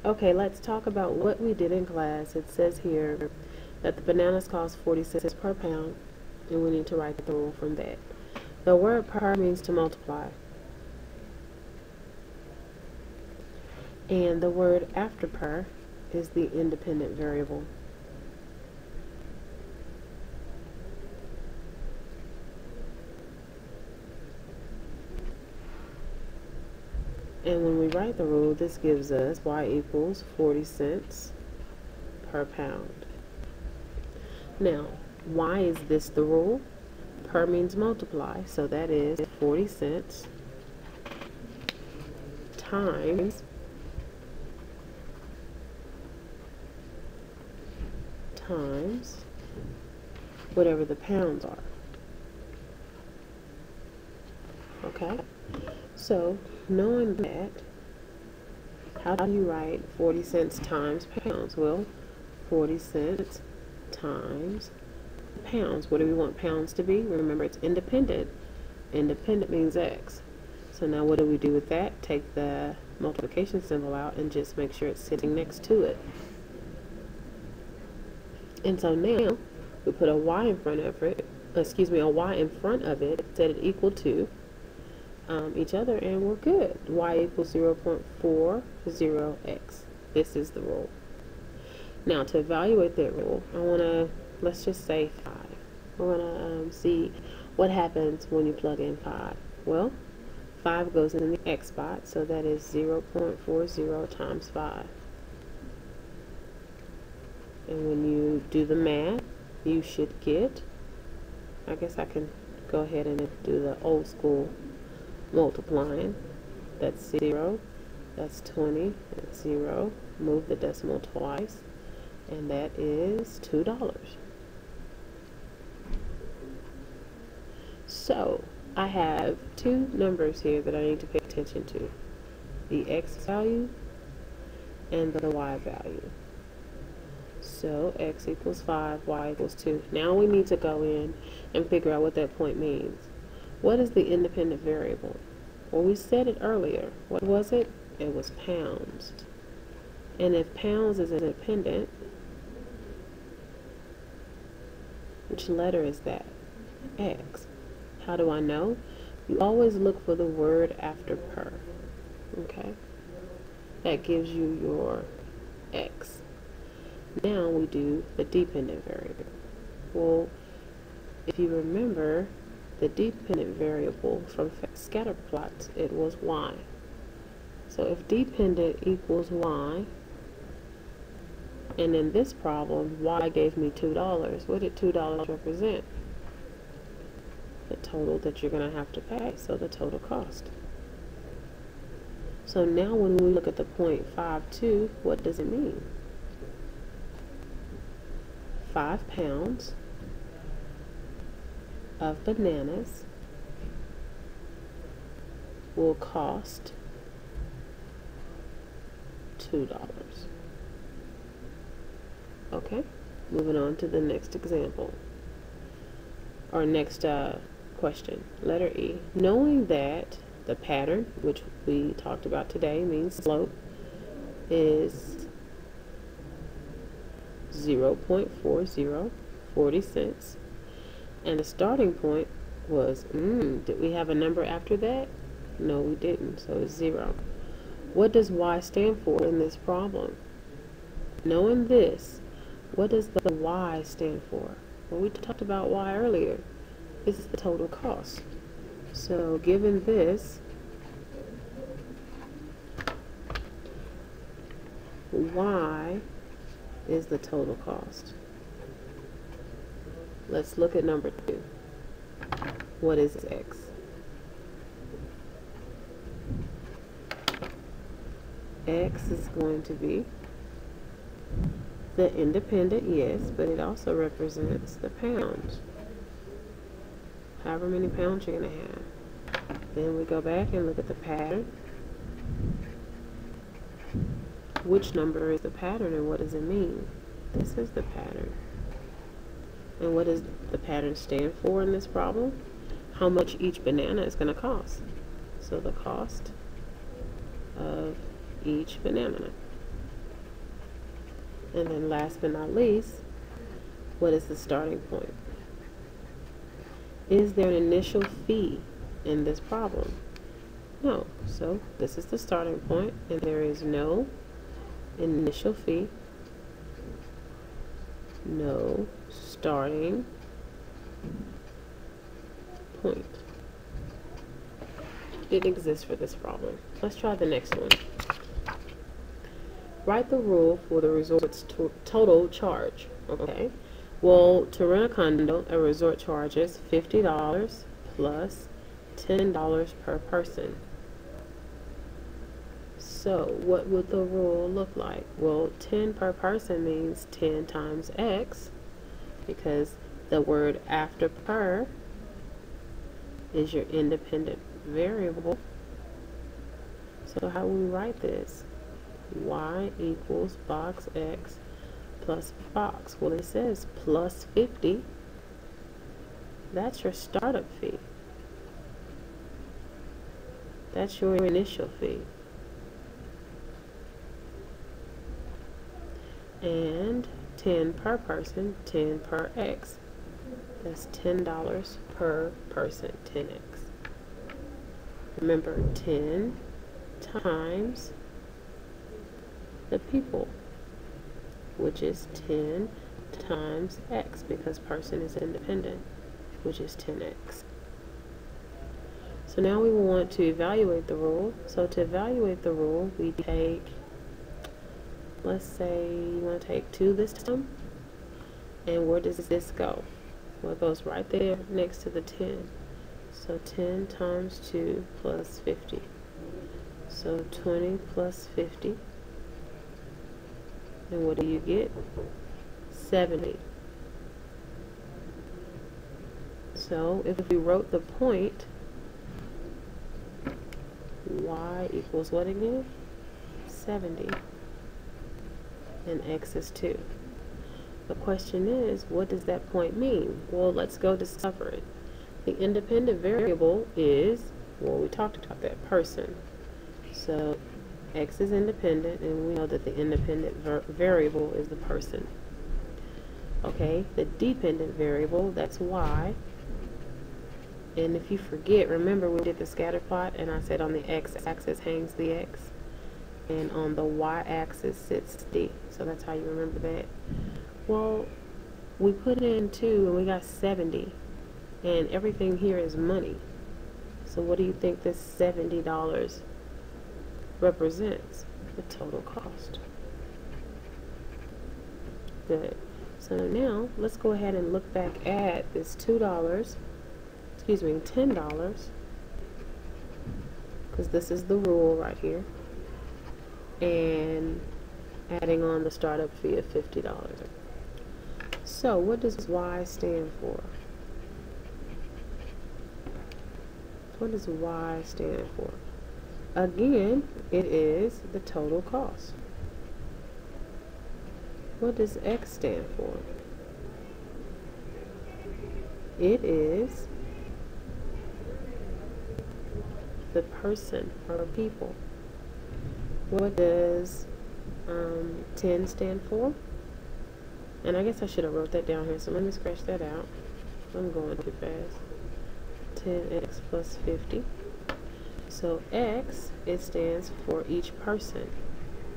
Okay, let's talk about what we did in class. It says here that the bananas cost 40 cents per pound, and we need to write the rule from that. The word per means to multiply, and the word after per is the independent variable. And when we write the rule, this gives us y equals 40 cents per pound. Now, why is this the rule? Per means multiply, so that is 40 cents times whatever the pounds are. Okay? So, knowing that, how do you write 40 cents times pounds? Well, 40 cents times pounds. What do we want pounds to be? Remember, it's independent. Independent means X. So now what do we do with that? Take the multiplication symbol out and just make sure it's sitting next to it. And so now we put a y in front of it, a y in front of it, set it equal to each other, and we're good. Y equals 0.40x. This is the rule. Now to evaluate that rule, let's just say 5. We're going to see what happens when you plug in 5. Well, 5 goes in the x spot, so that is 0.40 times 5. And when you do the math, you should get, I guess I can go ahead and do the old school multiplying. That's 0, that's 20, that's 0, move the decimal twice, and that is $2. So I have two numbers here that I need to pay attention to, the x value and the y value. So x equals 5, y equals 2. Now we need to go in and figure out what that point means. What is the independent variable? Well, we said it earlier. What was it? It was pounds. And if pounds is independent, which letter is that? X. How do I know? You always look for the word after per. Okay? That gives you your x. Now we do the dependent variable. Well, if you remember, the dependent variable from scatter plots, it was y. So if dependent equals y, and in this problem, y gave me $2, what did $2 represent? The total that you're going to have to pay, so the total cost. So now when we look at the 0.52, what does it mean? 5 pounds of bananas will cost $2. Okay, moving on to the next example, or next question. Letter E. Knowing that the pattern, which we talked about today, means slope, is 0.40 cents, and the starting point was, did we have a number after that? No, we didn't, so it's 0. What does y stand for in this problem? Knowing this, what does the y stand for? Well, we talked about y earlier. This is the total cost. So given this, y is the total cost. Let's look at number 2. What is x? X is going to be the independent, yes, but it also represents the pounds. However many pounds you're going to have. Then we go back and look at the pattern. Which number is the pattern and what does it mean? This is the pattern. And what does the pattern stand for in this problem? How much each banana is going to cost. So the cost of each banana. And then last but not least, what is the starting point? Is there an initial fee in this problem? No. So this is the starting point, and there is no initial fee, no starting point. It exists for this problem. Let's try the next one. Write the rule for the resort's total charge. Okay. Well, to rent a condo, a resort charges $50 plus $10 per person. So what would the rule look like? Well, 10 per person means 10 times x, because the word after per is your independent variable. So how will we write this? Y equals box x plus box. Well, it says plus 50. That's your startup fee. That's your initial fee. And 10 per person, 10 per x. That's $10 per person, 10x. Remember, 10 times the people, which is 10 times x, because person is independent, which is 10x. So now we want to evaluate the rule. So to evaluate the rule, we take, let's say you want to take 2 this time, and where does this go? Well, it goes right there next to the 10. So 10 times 2 plus 50. So 20 plus 50. And what do you get? 70. So if we wrote the point, y equals what again? 70. And x is 2. The question is, what does that point mean? Well, let's go discover it. The independent variable is, well, we talked about that, person. So x is independent, and we know that the independent variable is the person. Okay, the dependent variable, that's y. And if you forget, remember we did the scatter plot, and I said on the x-axis hangs the x, and on the y-axis sits d. So that's how you remember that. Well, we put in 2, and we got 70, and everything here is money. So what do you think this $70 represents? The total cost. Good. So now let's go ahead and look back at this $10, because this is the rule right here, and adding on the startup fee of $50. So what does y stand for? What does y stand for? Again, it is the total cost. What does x stand for? It is the person or people. What does 10 stand for? And I guess I should have wrote that down here, so let me scratch that out. I'm going too fast. 10x plus 50. So x, it stands for each person,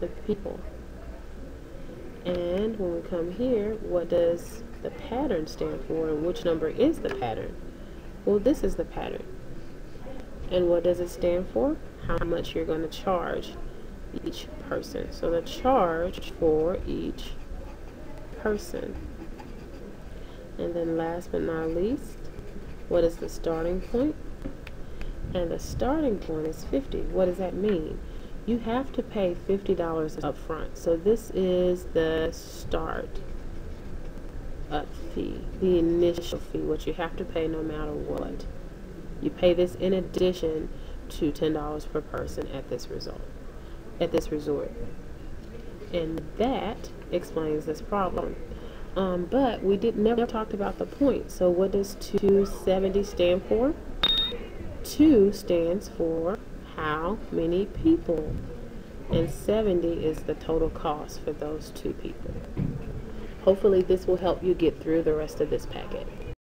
the people. And when we come here, what does the pattern stand for, and which number is the pattern? Well, this is the pattern. And what does it stand for? How much you're going to charge each person. So the charge for each person. And then last but not least, what is the starting point? And the starting point is 50. What does that mean? You have to pay $50 up front. So this is the start up fee, the initial fee, what you have to pay no matter what. You pay this in addition to $10 per person at this resort. And that explains this problem. But we never talked about the point. So what does 270 stand for? 2 stands for how many people. and $70 is the total cost for those two people. Hopefully this will help you get through the rest of this packet.